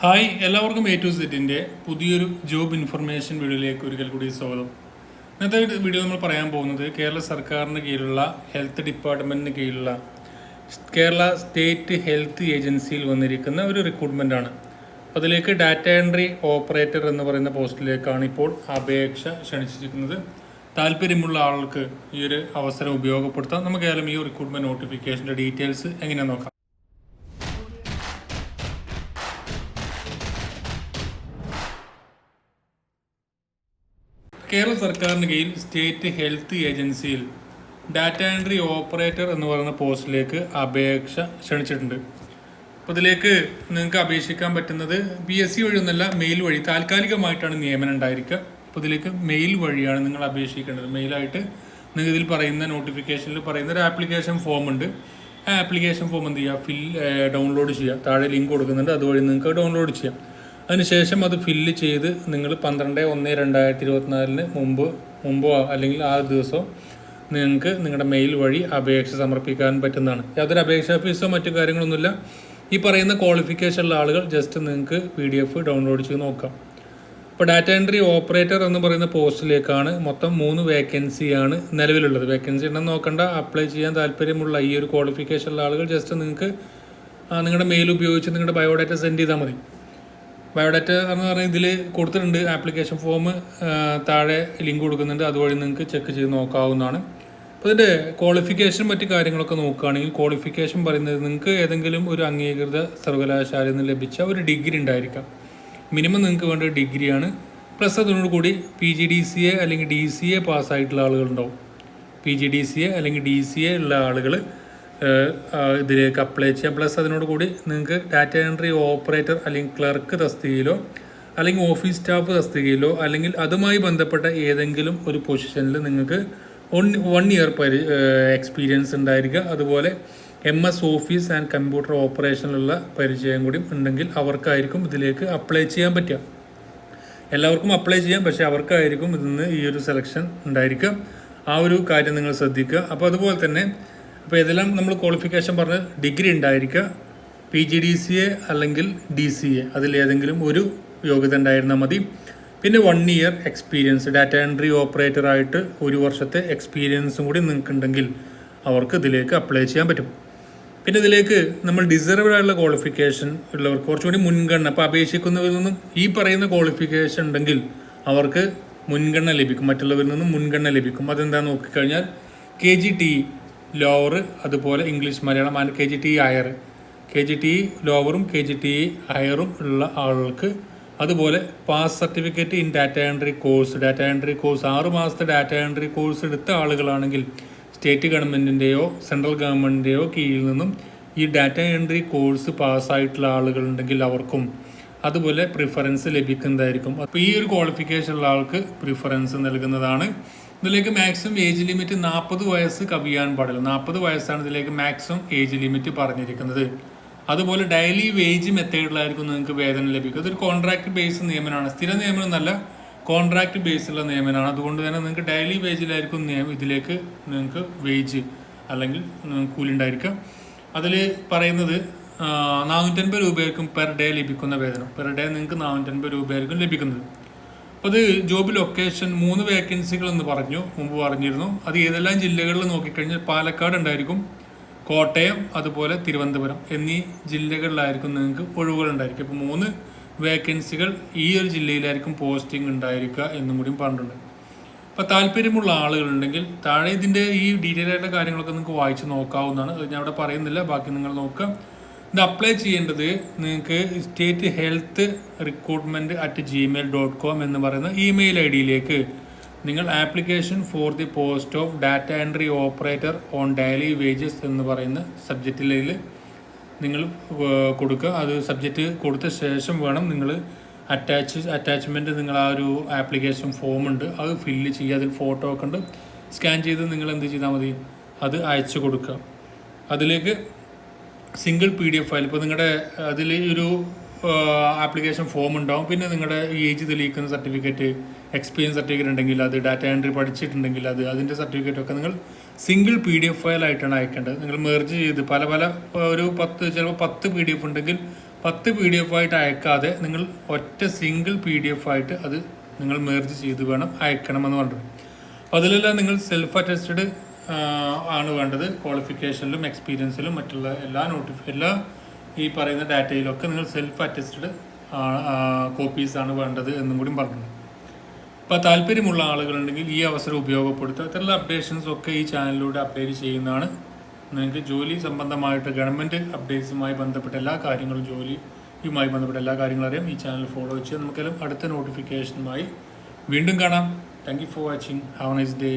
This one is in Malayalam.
ഹായ്, എല്ലാവർക്കും എ ടു സെറ്റിൻ്റെ പുതിയൊരു ജോബ് ഇൻഫർമേഷൻ വീഡിയോയിലേക്ക് ഒരിക്കൽ കൂടി സ്വാഗതം. ഇന്നത്തെ വീഡിയോ നമ്മൾ പറയാൻ പോകുന്നത് കേരള സർക്കാരിന് കീഴിലുള്ള ഹെൽത്ത് ഡിപ്പാർട്ട്മെൻറ്റിന് കീഴിലുള്ള കേരള സ്റ്റേറ്റ് ഹെൽത്ത് ഏജൻസിയിൽ വന്നിരിക്കുന്ന ഒരു റിക്രൂട്ട്മെൻറ്റാണ്. അതിലേക്ക് ഡാറ്റ എൻട്രി ഓപ്പറേറ്റർ എന്ന് പറയുന്ന പോസ്റ്റിലേക്കാണ് ഇപ്പോൾ അപേക്ഷ ക്ഷണിച്ചിരിക്കുന്നത്. താല്പര്യമുള്ള ആൾക്ക് ഈ ഒരു അവസരം ഉപയോഗപ്പെടുത്താം. നമുക്ക് ഏതായാലും ഈ റിക്രൂട്ട്മെൻറ്റ് നോട്ടിഫിക്കേഷൻ്റെ ഡീറ്റെയിൽസ് എങ്ങനെയാണെന്ന് നോക്കാം. കേരള സർക്കാരിന് കീഴിൽ സ്റ്റേറ്റ് ഹെൽത്ത് ഏജൻസിയിൽ ഡാറ്റ എൻട്രി ഓപ്പറേറ്റർ എന്ന് പറയുന്ന പോസ്റ്റിലേക്ക് അപേക്ഷ ക്ഷണിച്ചിട്ടുണ്ട്. അപ്പോൾ ഇതിലേക്ക് നിങ്ങൾക്ക് അപേക്ഷിക്കാൻ പറ്റുന്നത് PSC വഴിയൊന്നുമല്ല, മെയിൽ വഴി താൽക്കാലികമായിട്ടാണ് നിയമനം ഉണ്ടായിരിക്കുക. അപ്പോൾ ഇതിലേക്ക് മെയിൽ വഴിയാണ് നിങ്ങൾ അപേക്ഷിക്കേണ്ടത്. മെയിലായിട്ട് നിങ്ങൾ ഇതിൽ പറയുന്ന നോട്ടിഫിക്കേഷനിൽ പറയുന്ന ഒരു ആപ്ലിക്കേഷൻ ഫോം ഉണ്ട്. ആ ആപ്ലിക്കേഷൻ ഫോം എന്ത് ചെയ്യുക, ഡൗൺലോഡ് ചെയ്യുക. താഴെ ലിങ്ക് കൊടുക്കുന്നുണ്ട്, അതുവഴി നിങ്ങൾക്ക് ഡൗൺലോഡ് ചെയ്യാം. അതിനുശേഷം അത് ഫില്ല് ചെയ്ത് നിങ്ങൾ 12/1/2024 മുമ്പോ അല്ലെങ്കിൽ ആ ദിവസമോ നിങ്ങൾക്ക് നിങ്ങളുടെ മെയിൽ വഴി അപേക്ഷ സമർപ്പിക്കാൻ പറ്റുന്നതാണ്. യാതൊരു അപേക്ഷാ ഫീസോ മറ്റു കാര്യങ്ങളൊന്നുമില്ല. ഈ പറയുന്ന ക്വാളിഫിക്കേഷനുള്ള ആളുകൾ ജസ്റ്റ് നിങ്ങൾക്ക് PDF ഡൗൺലോഡ് ചെയ്ത് നോക്കാം. ഇപ്പോൾ ഡാറ്റ എൻട്രി ഓപ്പറേറ്റർ എന്ന് പറയുന്ന പോസ്റ്റിലേക്കാണ് മൊത്തം 3 വേക്കൻസിയാണ് നിലവിലുള്ളത്. വേക്കൻസി ഉണ്ടെന്ന് നോക്കണ്ട. അപ്ലൈ ചെയ്യാൻ താല്പര്യമുള്ള ഈ ഒരു ക്വാളിഫിക്കേഷനുള്ള ആളുകൾ ജസ്റ്റ് നിങ്ങൾക്ക് നിങ്ങളുടെ മെയിൽ ഉപയോഗിച്ച് നിങ്ങളുടെ ബയോഡാറ്റ സെൻഡ് ചെയ്താൽ മതി. ബയോഡാറ്റ എന്ന് പറഞ്ഞാൽ ഇതിൽ കൊടുത്തിട്ടുണ്ട്. ആപ്ലിക്കേഷൻ ഫോം താഴെ ലിങ്ക് കൊടുക്കുന്നുണ്ട്, അതുവഴി നിങ്ങൾക്ക് ചെക്ക് ചെയ്ത് നോക്കാവുന്നതാണ്. അപ്പോൾ ഇതിൻ്റെ ക്വാളിഫിക്കേഷൻ മറ്റു കാര്യങ്ങളൊക്കെ നോക്കുകയാണെങ്കിൽ ക്വാളിഫിക്കേഷൻ പറയുന്നത് നിങ്ങൾക്ക് ഏതെങ്കിലും ഒരു അംഗീകൃത സർവകലാശാലയിൽ നിന്ന് ലഭിച്ച ഒരു ഡിഗ്രി ഉണ്ടായിരിക്കാം. മിനിമം നിങ്ങൾക്ക് വേണ്ട ഡിഗ്രിയാണ്. പ്ലസ് അതിനോടുകൂടി PGDCA അല്ലെങ്കിൽ DCA പാസ്സായിട്ടുള്ള ആളുകളുണ്ടാവും. PGDCA അല്ലെങ്കിൽ DCA ഉള്ള ആളുകൾ ഇതിലേക്ക് അപ്ലൈ ചെയ്യാം. പ്ലസ് അതിനോട് കൂടി നിങ്ങൾക്ക് ഡാറ്റ എൻട്രി ഓപ്പറേറ്റർ അല്ലെങ്കിൽ ക്ലർക്ക് തസ്തികയിലോ അല്ലെങ്കിൽ ഓഫീസ് സ്റ്റാഫ് തസ്തികയിലോ അല്ലെങ്കിൽ അതുമായി ബന്ധപ്പെട്ട ഏതെങ്കിലും ഒരു പൊസിഷനിൽ നിങ്ങൾക്ക് 1 ഇയർ എക്സ്പീരിയൻസ് ഉണ്ടായിരിക്കുക. അതുപോലെ MS ഓഫീസ് ആൻഡ് കമ്പ്യൂട്ടർ ഓപ്പറേഷനിലുള്ള പരിചയം കൂടി ഉണ്ടെങ്കിൽ അവർക്കായിരിക്കും ഇതിലേക്ക് അപ്ലൈ ചെയ്യാൻ പറ്റുക. എല്ലാവർക്കും അപ്ലൈ ചെയ്യാം, പക്ഷേ അവർക്കായിരിക്കും ഇതിന്ന് ഈ ഒരു സെലക്ഷൻ ഉണ്ടായിരിക്കുക. ആ ഒരു കാര്യം നിങ്ങൾ ശ്രദ്ധിക്കുക. അപ്പോൾ അതുപോലെ തന്നെ അപ്പോൾ ഇതെല്ലാം നമ്മൾ ക്വാളിഫിക്കേഷൻ പറഞ്ഞ് ഡിഗ്രി ഉണ്ടായിരിക്കുക. PGDCA അല്ലെങ്കിൽ DCA അതിലേതെങ്കിലും ഒരു യോഗ്യത ഉണ്ടായിരുന്നാൽ മതി. പിന്നെ 1 ഇയർ എക്സ്പീരിയൻസ് ഡാറ്റ എൻട്രി ഓപ്പറേറ്ററായിട്ട് 1 വർഷത്തെ എക്സ്പീരിയൻസും കൂടി നിങ്ങൾക്കുണ്ടെങ്കിൽ അവർക്ക് ഇതിലേക്ക് അപ്ലൈ ചെയ്യാൻ പറ്റും. പിന്നെ ഇതിലേക്ക് നമ്മൾ ഡിസർവ്ഡ് ആയിട്ടുള്ള ക്വാളിഫിക്കേഷൻ ഉള്ളവർക്ക് കുറച്ചുകൂടി മുൻഗണന, അപ്പോൾ അപേക്ഷിക്കുന്നവരിൽ നിന്നും ഈ പറയുന്ന ക്വാളിഫിക്കേഷൻ ഉണ്ടെങ്കിൽ അവർക്ക് മുൻഗണന ലഭിക്കും, മറ്റുള്ളവരിൽ നിന്നും മുൻഗണന ലഭിക്കും. അതെന്താണെന്ന് നോക്കിക്കഴിഞ്ഞാൽ KGTE ലോവർ, അതുപോലെ English Malayalam and KGTE higher. KGTE ലോവറും KGTE ഹയറും ഉള്ള ആളുകൾക്ക്, അതുപോലെ pass certificate in data entry course 6 മാസത്തെ ഡാറ്റ എൻട്രി കോഴ്സ് എടുത്ത ആളുകളാണെങ്കിൽ സ്റ്റേറ്റ് ഗവൺമെൻറ്റിൻ്റെയോ സെൻട്രൽ ഗവൺമെൻറ്റിൻ്റെയോ കീഴിൽ നിന്നും ഈ ഡാറ്റ എൻട്രി കോഴ്സ് പാസ്സായിട്ടുള്ള ആളുകളുണ്ടെങ്കിൽ അവർക്കും അതുപോലെ പ്രിഫറൻസ് ലഭിക്കുന്നതായിരിക്കും. അപ്പോൾ ഈ ഒരു ക്വാളിഫിക്കേഷൻ ഉള്ള ആൾക്ക് പ്രിഫറൻസ് നൽകുന്നതാണ്. ഇതിലേക്ക് മാക്സിമം ഏജ് ലിമിറ്റ് 40 വയസ്സ് കവിയാൻ പാടില്ല. 40 വയസ്സാണ് ഇതിലേക്ക് മാക്സിമം ഏജ് ലിമിറ്റ് പറഞ്ഞിരിക്കുന്നത്. അതുപോലെ ഡെയിലി വേജ് മെത്തേഡിലായിരിക്കും നിങ്ങൾക്ക് വേതനം ലഭിക്കുക. ഇതൊരു കോൺട്രാക്ട് ബേസ് നിയമനമാണ്, സ്ഥിര നിയമനം എന്നല്ല, കോൺട്രാക്ട് ബേസുള്ള നിയമനമാണ്. അതുകൊണ്ട് തന്നെ നിങ്ങൾക്ക് ഡെയിലി വേജിലായിരിക്കും ഇതിലേക്ക് നിങ്ങൾക്ക് വേജ് അല്ലെങ്കിൽ കൂലി ഉണ്ടായിരിക്കുക. അതിൽ പറയുന്നത് 450 രൂപയായിരിക്കും പെർ ഡേ ലഭിക്കുന്ന വേതനം. പെർ ഡേ നിങ്ങൾക്ക് 450 രൂപയായിരിക്കും ലഭിക്കുന്നത്. അപ്പോൾ അത് ജോബ് ലൊക്കേഷൻ 3 വേക്കൻസികൾ എന്ന് മുമ്പ് പറഞ്ഞിരുന്നു. അത് ഏതെല്ലാം ജില്ലകളിൽ നോക്കിക്കഴിഞ്ഞാൽ പാലക്കാട് ഉണ്ടായിരിക്കും, കോട്ടയം, അതുപോലെ തിരുവനന്തപുരം എന്നീ ജില്ലകളിലായിരിക്കും നിങ്ങൾക്ക് ഒഴിവുകൾ ഉണ്ടായിരിക്കും. ഇപ്പോൾ 3 വേക്കൻസികൾ ഈ ഒരു ജില്ലയിലായിരിക്കും പോസ്റ്റിംഗ് ഉണ്ടായിരിക്കുക എന്നും കൂടി പറഞ്ഞിട്ടുണ്ട്. അപ്പോൾ താല്പര്യമുള്ള ആളുകളുണ്ടെങ്കിൽ താഴെ ഇതിൻ്റെ ഈ ഡീറ്റെയിൽ ആയിട്ടുള്ള കാര്യങ്ങളൊക്കെ നിങ്ങൾക്ക് വായിച്ച് നോക്കാവുന്നതാണ്. അത് ഞാൻ അവിടെ പറയുന്നില്ല, ബാക്കി നിങ്ങൾ നോക്കുക. ഇത് അപ്ലൈ ചെയ്യേണ്ടത് നിങ്ങൾക്ക് സ്റ്റേറ്റ് ഹെൽത്ത് recruitment@gmail.com എന്ന് പറയുന്ന ഇമെയിൽ ID നിങ്ങൾ application for the post of data entry operator on daily wages എന്ന് പറയുന്ന സബ്ജക്റ്റിൽ നിങ്ങൾ കൊടുക്കുക. അത് സബ്ജക്റ്റ് കൊടുത്ത ശേഷം വേണം നിങ്ങൾ അറ്റാച്ച്മെൻറ്റ് നിങ്ങൾ ആ ഒരു ആപ്ലിക്കേഷൻ ഫോം ഉണ്ട്, അത് ഫില്ല് ചെയ്യുക. അതിൽ ഫോട്ടോ ഒക്കെ ഉണ്ട്, സ്കാൻ ചെയ്ത് നിങ്ങൾ എന്ത് ചെയ്താൽ മതി, അത് അയച്ചു കൊടുക്കുക. അതിലേക്ക് സിംഗിൾ PDF ഫയൽ, ഇപ്പോൾ നിങ്ങളുടെ അതിൽ ഒരു ആപ്ലിക്കേഷൻ ഫോം ഉണ്ടാവും. പിന്നെ നിങ്ങളുടെ ഏജ് തെളിയിക്കുന്ന സർട്ടിഫിക്കറ്റ്, എക്സ്പീരിയൻസ് സർട്ടിഫിക്കറ്റ് ഉണ്ടെങ്കിൽ അത്, ഡാറ്റ എൻട്രി പഠിച്ചിട്ടുണ്ടെങ്കിൽ അത്, അതിൻ്റെ സർട്ടിഫിക്കറ്റൊക്കെ നിങ്ങൾ സിംഗിൾ PDF ഫയലായിട്ടാണ് അയക്കേണ്ടത്. നിങ്ങൾ മെർജ് ചെയ്ത് പല ഒരു 10 ചിലപ്പോൾ 10 PDF ഉണ്ടെങ്കിൽ 10 PDF ആയിട്ട് അയക്കാതെ നിങ്ങൾ ഒറ്റ സിംഗിൾ PDF ആയിട്ട് അത് നിങ്ങൾ മെർജ് ചെയ്ത് വേണം അയക്കണമെന്ന് പറഞ്ഞത്. അപ്പോൾ അതിലെല്ലാം നിങ്ങൾ സെൽഫ് അറ്റസ്റ്റഡ് ആണ് വേണ്ടത്. ക്വാളിഫിക്കേഷനിലും എക്സ്പീരിയൻസിലും മറ്റുള്ള എല്ലാ ഈ പറയുന്ന ഡാറ്റയിലൊക്കെ നിങ്ങൾ സെൽഫ് അറ്റസ്റ്റഡ് കോപ്പീസാണ് വേണ്ടത് എന്നും കൂടി പറഞ്ഞു. അപ്പോൾ താല്പര്യമുള്ള ആളുകളുണ്ടെങ്കിൽ ഈ അവസരം ഉപയോഗപ്പെടുത്തുക. ഇത്തരത്തിലുള്ള അപ്ഡേഷൻസ് ഒക്കെ ഈ ചാനലിലൂടെ അപ്ഡേറ്റ് ചെയ്യുന്നതാണ്. നിങ്ങൾക്ക് ജോലി സംബന്ധമായിട്ട് ഗവൺമെൻറ് അപ്ഡേറ്റ്സുമായി ബന്ധപ്പെട്ട എല്ലാ കാര്യങ്ങളും ജോലിയുമായി ബന്ധപ്പെട്ട എല്ലാ കാര്യങ്ങളും അറിയാം. ഈ ചാനൽ ഫോളോ ചെയ്യുക. നമുക്കെല്ലാം അടുത്ത നോട്ടിഫിക്കേഷനുമായി വീണ്ടും കാണാം. Thank you for watching. Have A nice day.